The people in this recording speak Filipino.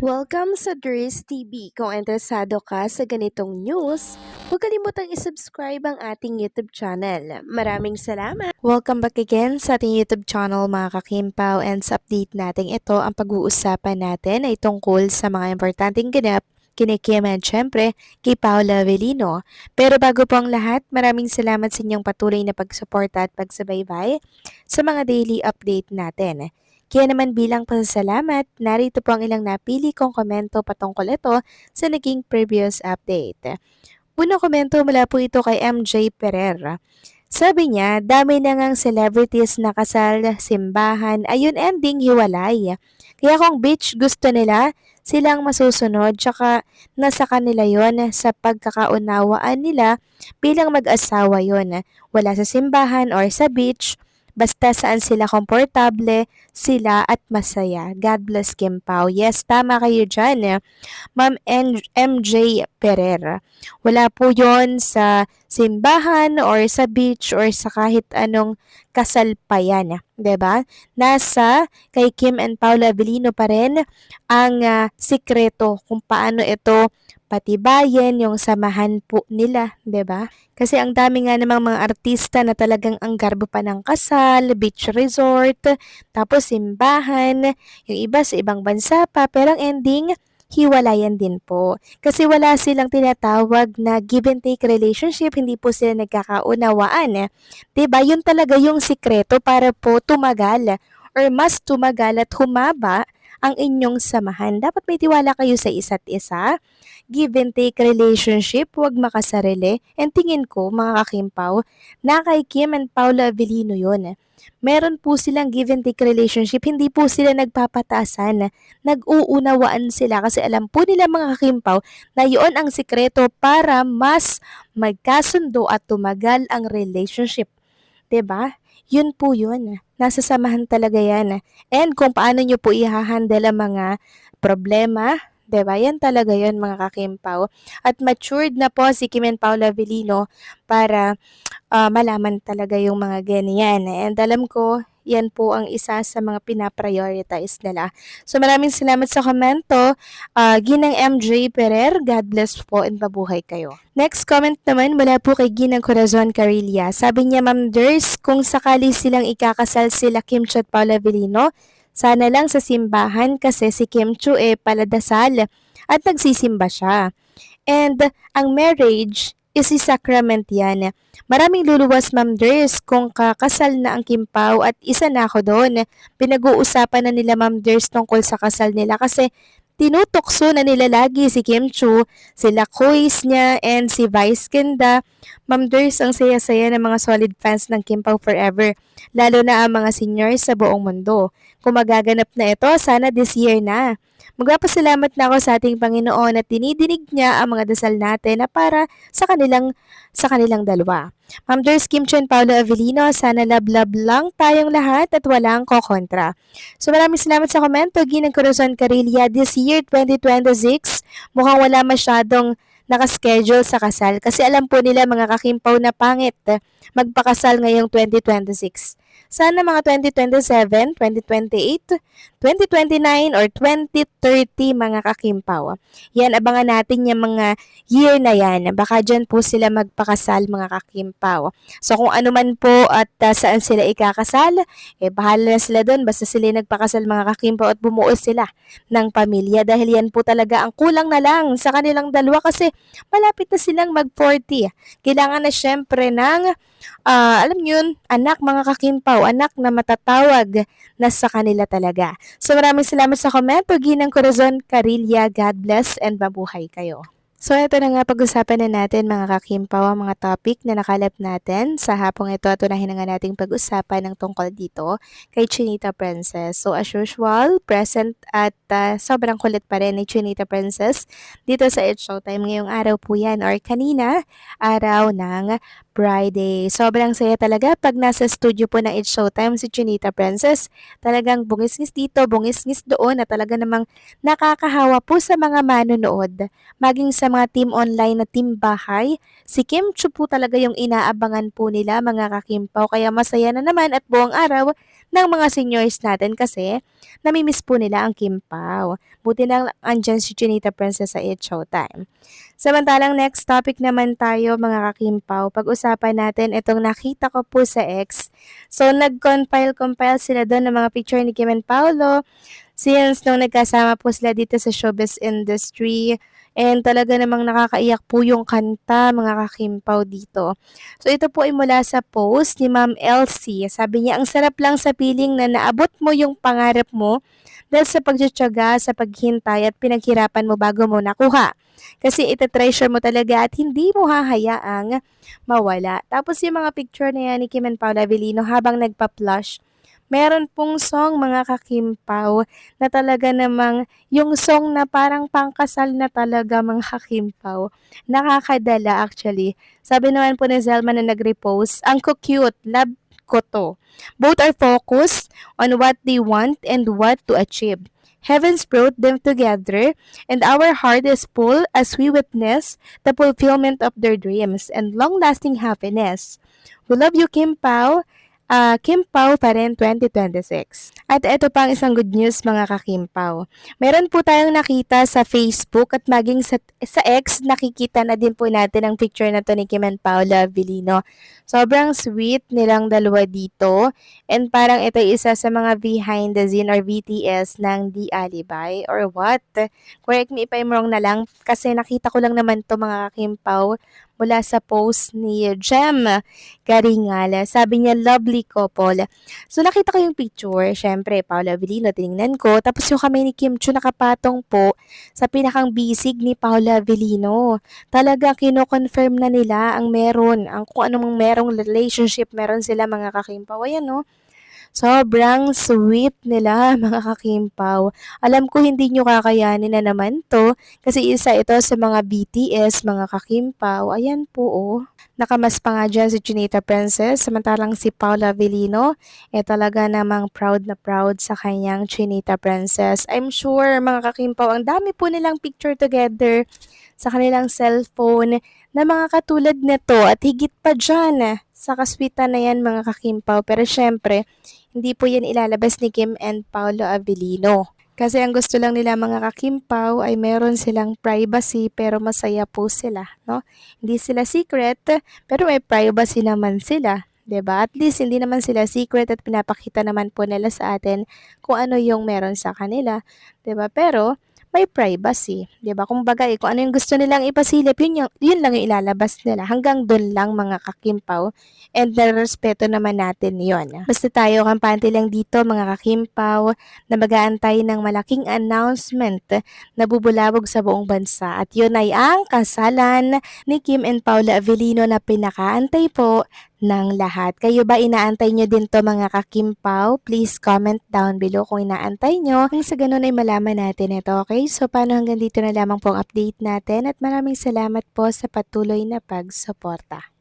Welcome sa Dries TV. Kung interesado ka sa ganitong news, huwag kalimutang isubscribe ang ating YouTube channel. Maraming salamat! Welcome back again sa ating YouTube channel mga kakimpaw, and sa update natin ito, ang pag-uusapan natin ay tungkol sa mga importanteng ganap kina Kim at syempre kay Paula Avellino. Pero bago po ang lahat, maraming salamat sa inyong patuloy na pagsuporta at pagsubaybay sa mga daily update natin. Kaya naman bilang pasasalamat, narito po ang ilang napili kong komento patungkol ito sa naging previous update. Unang komento mula po ito kay MJ Pereira. Sabi niya, dami na ngang celebrities na kasal, simbahan, ayun ending hiwalay. Kaya kung beach gusto nila, silang masusunod, tsaka nasa kanila yon sa pagkakaunawaan nila bilang mag-asawa yon. Wala sa simbahan or sa beach, basta saan sila komportable, sila at masaya. God bless Kim Pao. Yes, tama kayo dyan. Ma'am MJ Pereira. Wala po yon sa simbahan or sa beach or sa kahit anong kasal pa yan. 'Di ba? Nasa kay Kim and Paula Avellino pa rin ang sikreto kung paano ito patibayin yung samahan po nila, 'di ba? Kasi ang dami nga namang mga artista na talagang ang garbo pa ng kasal, beach resort, tapos simbahan, yung iba sa ibang bansa pa, pero ang ending, hiwalayan din po. Kasi wala silang tinatawag na give and take relationship, hindi po sila nagkakaunawaan. 'Di ba? Yun talaga yung sikreto para po tumagal or mas tumagal at humaba ang inyong samahan. Dapat may tiwala kayo sa isa't isa, give and take relationship, huwag makasarili. And tingin ko, mga kakimpaw, na kay Kim and Paula Avellino yun. Meron po silang give and take relationship, hindi po sila nagpapataasan, nag-uunawaan sila kasi alam po nila mga kakimpaw na yun ang sikreto para mas magkasundo at tumagal ang relationship. 'Di ba? Yun po yun. Nasa samahan talaga yan. And kung paano nyo po i-handle ang mga problema, 'di ba? Yan talaga yun mga kakimpaw. At matured na po si Kim and Paula Avellino para malaman talaga yung mga ganyan. And alam ko, yan po ang isa sa mga pinaprioritize nila. So maraming salamat sa komento. Ginang MJ Perer, God bless po and mabuhay kayo. Next comment naman mula po kay Ginang Corazon Carilla. Sabi niya, Ma'am Ders, kung sakali silang ikakasal sila Kim Chu at Paula Avellino, sana lang sa simbahan kasi si Kim Chu paladasal at nagsisimba siya. And ang marriage is si sacrament yan. Maraming luluwas, Ma'am Ders, kung kakasal na ang Kim Pao at isa na ako doon. Pinag-uusapan na nila, Ma'am Ders, tungkol sa kasal nila kasi tinutokso na nila lagi si Kim Chu, sila Kois niya, and si Vice Ganda. Ma'am Ders, ang saya-saya ng mga solid fans ng Kim Pao forever, lalo na ang mga seniors sa buong mundo. Kung magaganap na ito, sana this year na. Magpapasalamat na ako sa ating Panginoon at dinidinig niya ang mga dasal natin na para sa kanilang dalawa. Ma'am Ders, Kim Chu and Paolo Avellino, sana love-love lang tayong lahat at walang kokontra. So maraming salamat sa komento, Ginang Corazon Carilla. This year, 2026, mukhang wala masyadong nakaschedule sa kasal kasi alam po nila mga kakimpaw na pangit magpakasal ngayong 2026. Sana mga 2027, 2028, 2029 or 2030 mga kakimpaw. Yan, abangan natin yung mga year na yan. Baka dyan po sila magpakasal mga kakimpaw. So kung ano man po at saan sila ikakasal, bahala na sila doon. Basta sila nagpakasal mga kakimpaw at bumuo sila ng pamilya. Dahil yan po talaga ang kulang na lang sa kanilang dalawa kasi malapit na silang mag-40. Kailangan na syempre ng alam nyo yun, anak mga kakimpaw, anak na matatawag na sa kanila talaga. So maraming salamat sa komento, Ginang Corazon Carilla, God bless and mabuhay kayo. So ito na nga, pag-usapan na natin mga kakimpaw ang mga topic na nakalap natin sa hapong ito at unahin na nga nating pag-usapan ng tungkol dito kay Chinita Princess. So as usual, present at sobrang kulit pa rin ni Chinita Princess dito sa It's Showtime ngayong araw po yan or kanina, araw ng Friday. Sobrang saya talaga pag nasa studio po ng It's Showtime si Chinita Princess. Talagang bungis-ngis dito, bungis-ngis doon na talaga namang nakakahawa po sa mga manonood. Maging sa mga team online na team bahay, si Kim Chu po talaga yung inaabangan po nila mga kakimpaw. Kaya masaya na naman at buong araw ng mga seniors natin kasi namimiss po nila ang Kim Pao. Buti lang andyan si Chinita Princess sa It's Showtime. Samantalang next topic naman tayo mga kakimpaw. Pag-usapan natin itong nakita ko po sa X. So nag-compile sila doon ng mga picture ni Kim and Paolo since nung nagkasama po sila dito sa showbiz industry. And talaga namang nakakaiyak po yung kanta mga kakimpaw dito. So ito po ay mula sa post ni Ma'am Elsie. Sabi niya, ang sarap lang sa piling na naabot mo yung pangarap mo dahil sa pagtsatsaga, sa paghintay at pinaghirapan mo bago mo nakuha. Kasi ita-treasure mo talaga at hindi mo hahayaang mawala. Tapos yung mga picture na yan ni Kim and Paula Avellino habang nagpa-plush, meron pong song mga kakimpaw na talaga namang yung song na parang pangkasal na talaga mga kakimpaw. Nakakadala actually. Sabi naman po ni Zelma na nag-repost, ang cute, love ko to. Both are focused on what they want and what to achieve. Heavens brought them together, and our heart is full as we witness the fulfillment of their dreams and long-lasting happiness. We love you, Kim Pao. Kim Pao pa rin 2026. At ito pang isang good news mga kakimpaw. Meron po tayong nakita sa Facebook at maging sa X, nakikita na din po natin ang picture na to ni Kim and Paula Avellino. Sobrang sweet nilang dalawa dito. And parang ito isa sa mga behind the scene or BTS ng The Alibi or what? Correct me if I'm wrong na lang kasi nakita ko lang naman to mga kakimpaw mula sa post ni Jem Garingala. Sabi niya, lovely couple. So, nakita ko yung picture. Syempre, Paula Avellino, tinignan ko. Tapos yung kamay ni Kim Chiu nakapatong po sa pinakang bisig ni Paula Avellino. Talaga, kino-confirm na nila ang meron. Ang kung anong merong relationship meron sila mga kakimpaw. Ayan, no? Sobrang sweet nila mga kakimpaw. Alam ko hindi nyo kakayanin na naman to kasi isa ito sa mga BTS, mga kakimpaw. Ayan po oh. Nakamas pa nga dyan si Chinita Princess samantalang si Paula Avellino talaga namang proud na proud sa kanyang Chinita Princess. I'm sure mga kakimpaw ang dami po nilang picture together sa kanilang cellphone na mga katulad nito at higit pa dyan sa kaswitan na yan mga kakimpaw. Pero syempre, hindi po yan ilalabas ni Kim and Paolo Avellino. Kasi ang gusto lang nila mga kakimpaw ay meron silang privacy pero masaya po sila. No? Hindi sila secret pero may privacy naman sila. 'Di ba? At least hindi naman sila secret at pinapakita naman po nila sa atin kung ano yung meron sa kanila. 'Di ba? Pero may privacy, 'di ba? Kumbaga, kung ano yung gusto nilang ipasilip, yun lang yung ilalabas nila. Hanggang doon lang mga kakimpaw. And respeto naman natin 'yon. Basta tayo kampante lang dito mga kakimpaw na mag-aantay ng malaking announcement na bubulabog sa buong bansa. At yun ay ang kasalan ni Kim and Paula Avellino na pinakaantay po ng lahat. Kayo ba inaantay nyo din to mga kakimpaw? Please comment down below kung inaantay nyo. Nang sa ganun ay malaman natin ito, okay? So, paano hanggang dito na lamang po ang update natin at maraming salamat po sa patuloy na pagsuporta.